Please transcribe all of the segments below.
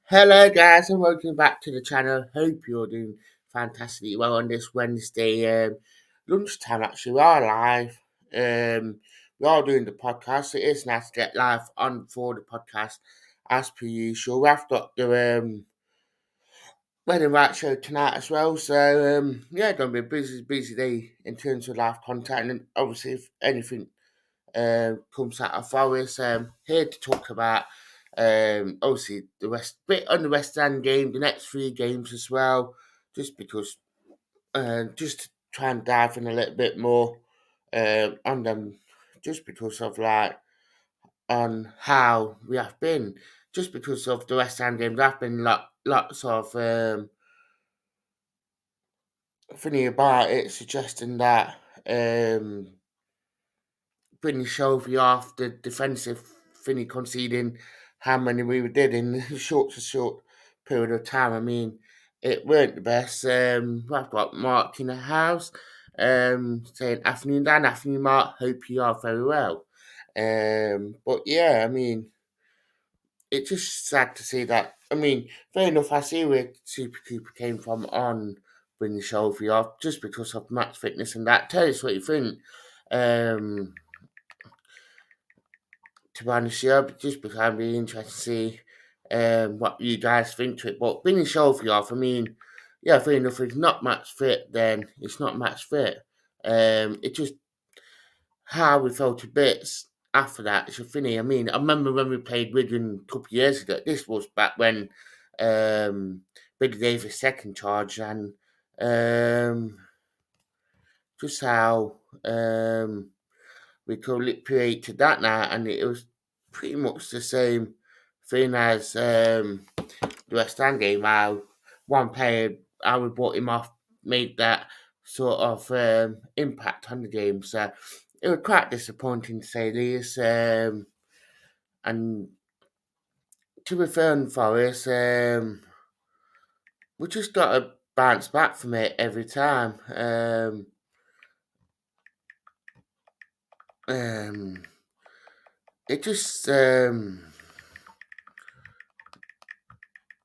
Hello guys and welcome back to the channel. Hope you're doing fantastically well on this Wednesday lunchtime. Actually, we are live. We are doing the podcast. So it is nice to get live on for the podcast as per usual. We have got the wedding right show tonight as well. So yeah, gonna be a busy day in terms of live content. And obviously, if anything comes out of Forest. Here to talk about obviously the West bit on the West End game, the next three games as well, just because just to try and dive in a little bit more on them, just because of like on how we have been, just because of the West End games, there have been lots of thinking about it, suggesting that. Bring Shelby off the defensive thing, conceding how many we did in a short period of time. I mean, it weren't the best. I've got Mark in the house saying, afternoon, Dan, afternoon, Mark, hope you are very well. But yeah, I mean, it's just sad to see that. I mean, fair enough, I see where Super Cooper came from on bringing Shelby off just because of match fitness and that. Tell us what you think. Um, to be honest, yeah, but just because I'm really interested to see what you guys think to it. But being Shelby off, I mean, yeah, fair enough. If it's not match fit, then it's not match fit. It just how we felt to bits after that. It's a funny. I mean, I remember when we played Wigan a couple of years ago. This was back when Billy Davis second charge and um, just how we created that now, and it was pretty much the same thing as the West Ham game. How one player, how we brought him off, made that sort of impact on the game. So it was quite disappointing to say the least. And to be fair on Forest, we just got to bounce back from it every time. It just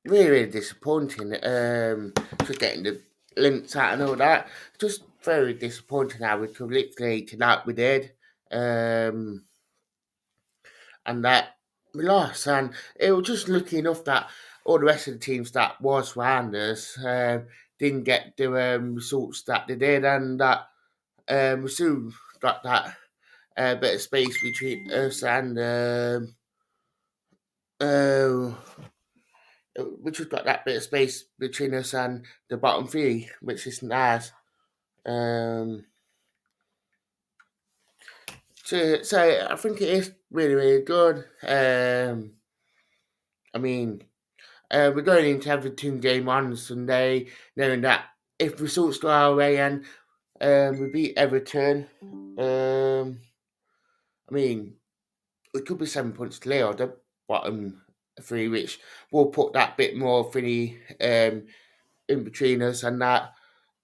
really disappointing. Just getting the links out and all that. Just very disappointing how we created like we did. Um, and that we lost. And it was just lucky enough that all the rest of the teams that was around us didn't get the results that they did, and that we still got that bit of space between us and uh, which has got that bit of space between us and the bottom three, which is nice. Um, so I think it is really good. I mean, we're going into Everton game on Sunday, knowing that if results go our way and we beat Everton, I mean, we could be 7 points clear of the bottom three, which will put that bit more thingy in between us, and that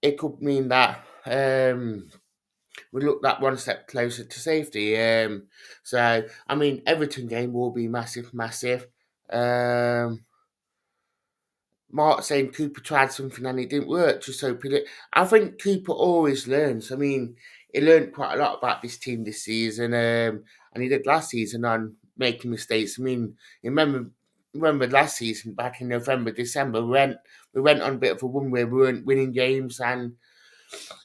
it could mean that we look that one step closer to safety. So I mean, Everton game will be massive. Um, Mark saying Cooper tried something and it didn't work. Just hoping it. I think Cooper always learns. I mean, he learned quite a lot about this team this season, and he did last season on making mistakes. I mean, you remember last season back in November, December, we went on a bit of a run where we weren't winning games, and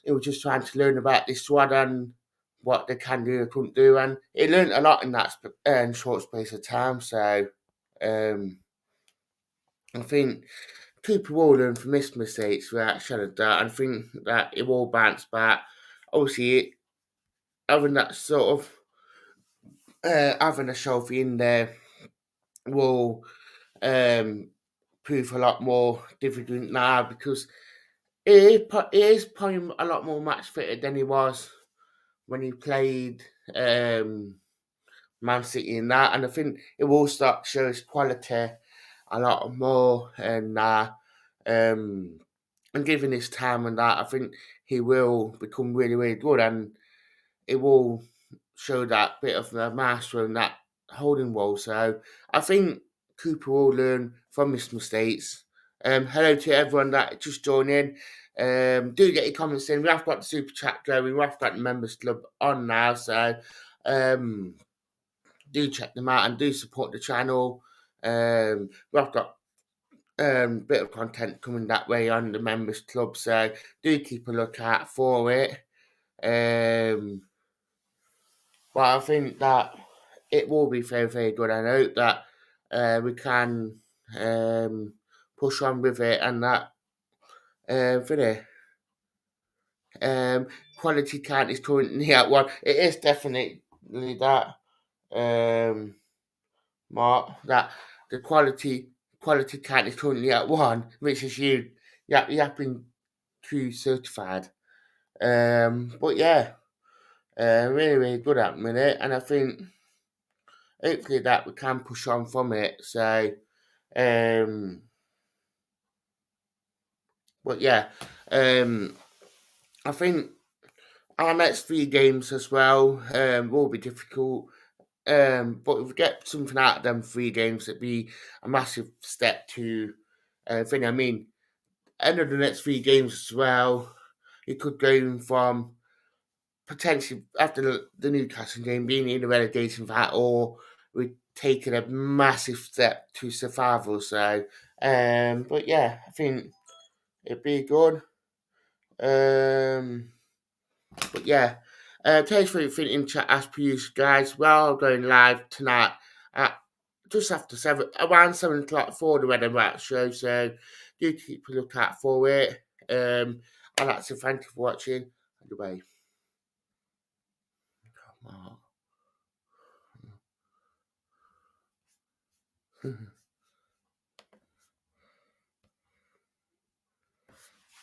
it was just trying to learn about this squad and what they can do and couldn't do, and he learned a lot in that short space of time. So um, I think Cooper will learn from his mistakes without a shadow of doubt, and think that it will bounce back. Obviously, having that sort of having a Shelby in there will prove a lot more difficult now because he is probably a lot more match fitted than he was when he played Man City in that, and I think it will start to show his quality a lot more um, and given his time and that, I think he will become really good, and it will show that bit of the master and that holding role. So I think Cooper will learn from his mistakes. Hello to everyone that just joined in. Do get your comments in. We have got the super chat going. We have got the members club on now, so do check them out and do support the channel. We have got bit of content coming that way on the members club, so do keep a lookout for it. But I think that it will be very, very good. I hope that we can push on with it and that for the quality count is currently at one. It is definitely that Mark, that the quality count is currently at one, which is you. You have been Q certified. But yeah, really, really good at the minute, and I think hopefully that we can push on from it. So, but yeah, I think our next 3 games as well will be difficult. But if we get something out of them 3 games, it'd be a massive step to thing. I mean, end of the next 3 games as well, it could go from potentially after the Newcastle game being in the relegation fight, or we're taking a massive step to survival. So, but yeah, I think it'd be good. But yeah, tell us what you think in chat as per usual, guys. We're all going live tonight at just after around 7 o'clock for the Red and White show. So do keep a lookout for it. I'd like to thank you for watching. Anyway.